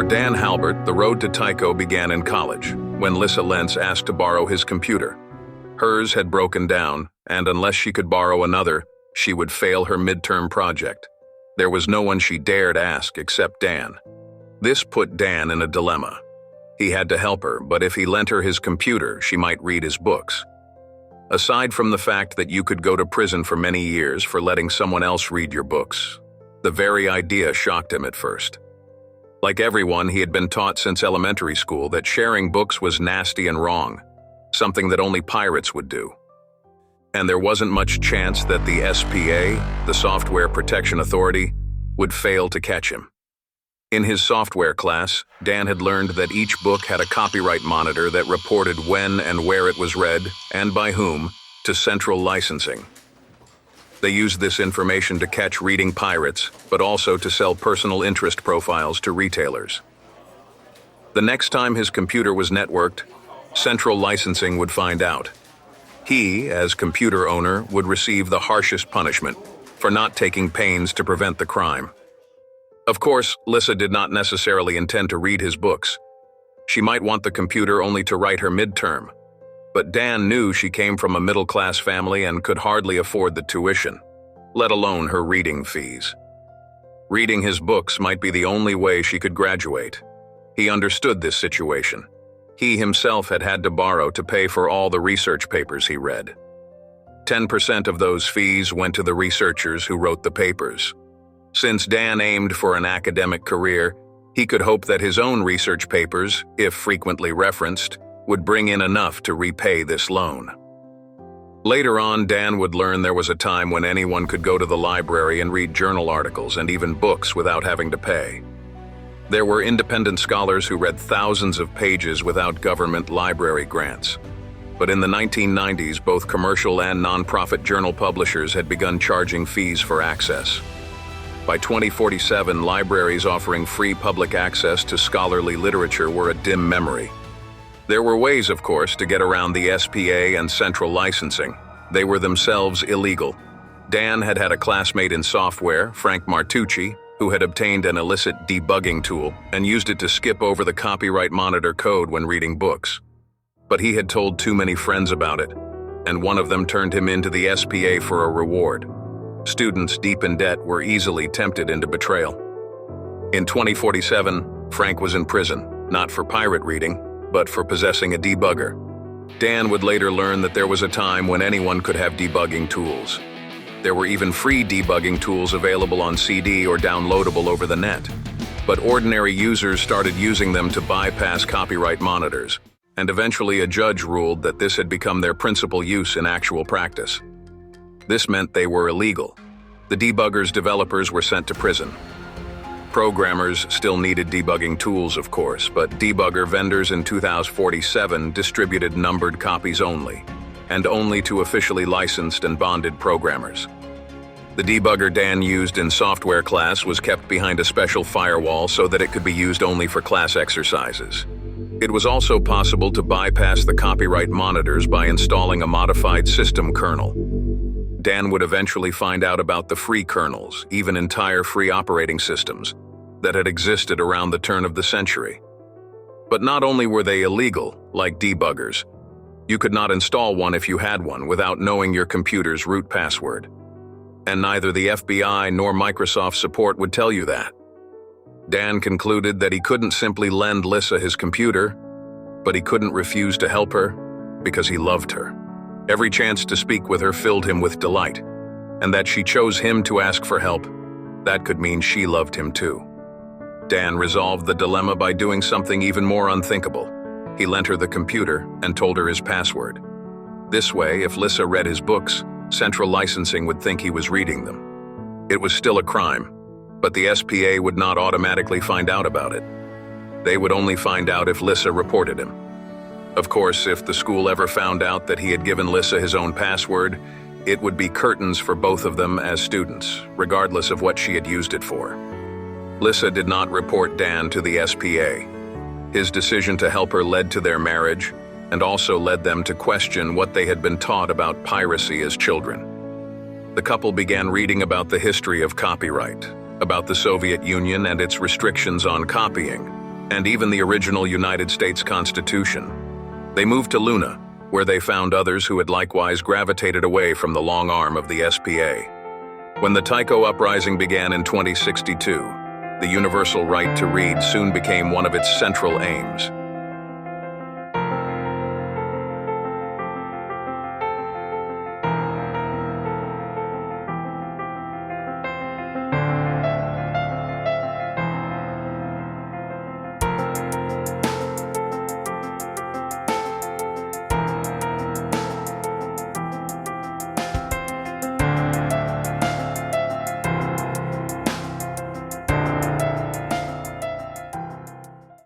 For Dan Halbert, the road to Tycho began in college, when Lissa Lentz asked to borrow his computer. Hers had broken down, and unless she could borrow another, she would fail her midterm project. There was no one she dared ask except Dan. This put Dan in a dilemma. He had to help her, but if he lent her his computer, she might read his books. Aside from the fact that you could go to prison for many years for letting someone else read your books, the very idea shocked him at first. Like everyone, he had been taught since elementary school that sharing books was nasty and wrong, something that only pirates would do. And there wasn't much chance that the SPA, the Software Protection Authority, would fail to catch him. In his software class, Dan had learned that each book had a copyright monitor that reported when and where it was read, and by whom, to central licensing. They used this information to catch reading pirates, but also to sell personal interest profiles to retailers. The next time his computer was networked, central licensing would find out. He, as computer owner, would receive the harshest punishment for not taking pains to prevent the crime. Of course, Lissa did not necessarily intend to read his books. She might want the computer only to write her midterm. But Dan knew she came from a middle-class family and could hardly afford the tuition, let alone her reading fees. Reading his books might be the only way she could graduate. He understood this situation. He himself had had to borrow to pay for all the research papers he read. 10% of those fees went to the researchers who wrote the papers. Since Dan aimed for an academic career, he could hope that his own research papers, if frequently referenced, would bring in enough to repay this loan. Later on, Dan would learn there was a time when anyone could go to the library and read journal articles and even books without having to pay. There were independent scholars who read thousands of pages without government library grants. But in the 1990s, both commercial and nonprofit journal publishers had begun charging fees for access. By 2047, libraries offering free public access to scholarly literature were a dim memory. There were ways, of course, to get around the SPA and central licensing. They were themselves illegal. Dan had had a classmate in software, Frank Martucci, who had obtained an illicit debugging tool and used it to skip over the copyright monitor code when reading books. But he had told too many friends about it, and one of them turned him into the SPA for a reward. Students deep in debt were easily tempted into betrayal. In 2047, Frank was in prison, not for pirate reading, but for possessing a debugger. Dan would later learn that there was a time when anyone could have debugging tools. There were even free debugging tools available on CD or downloadable over the net. But ordinary users started using them to bypass copyright monitors, and eventually a judge ruled that this had become their principal use in actual practice. This meant they were illegal. The debuggers' developers were sent to prison. Programmers still needed debugging tools, of course, but debugger vendors in 2047 distributed numbered copies only, and only to officially licensed and bonded programmers. The debugger Dan used in software class was kept behind a special firewall so that it could be used only for class exercises. It was also possible to bypass the copyright monitors by installing a modified system kernel. Dan would eventually find out about the free kernels, even entire free operating systems, that had existed around the turn of the century. But not only were they illegal, like debuggers, you could not install one if you had one without knowing your computer's root password. And neither the FBI nor Microsoft support would tell you that. Dan concluded that he couldn't simply lend Lissa his computer, but he couldn't refuse to help her because he loved her. Every chance to speak with her filled him with delight, and that she chose him to ask for help, that could mean she loved him too. Dan resolved the dilemma by doing something even more unthinkable. He lent her the computer and told her his password. This way, if Lissa read his books, central licensing would think he was reading them. It was still a crime, but the SPA would not automatically find out about it. They would only find out if Lissa reported him. Of course, if the school ever found out that he had given Lissa his own password, it would be curtains for both of them as students, regardless of what she had used it for. Lissa did not report Dan to the SPA. His decision to help her led to their marriage, and also led them to question what they had been taught about piracy as children. The couple began reading about the history of copyright, about the Soviet Union and its restrictions on copying, and even the original United States Constitution. They moved to Luna, where they found others who had likewise gravitated away from the long arm of the SPA. When the Tycho uprising began in 2062, the universal right to read soon became one of its central aims.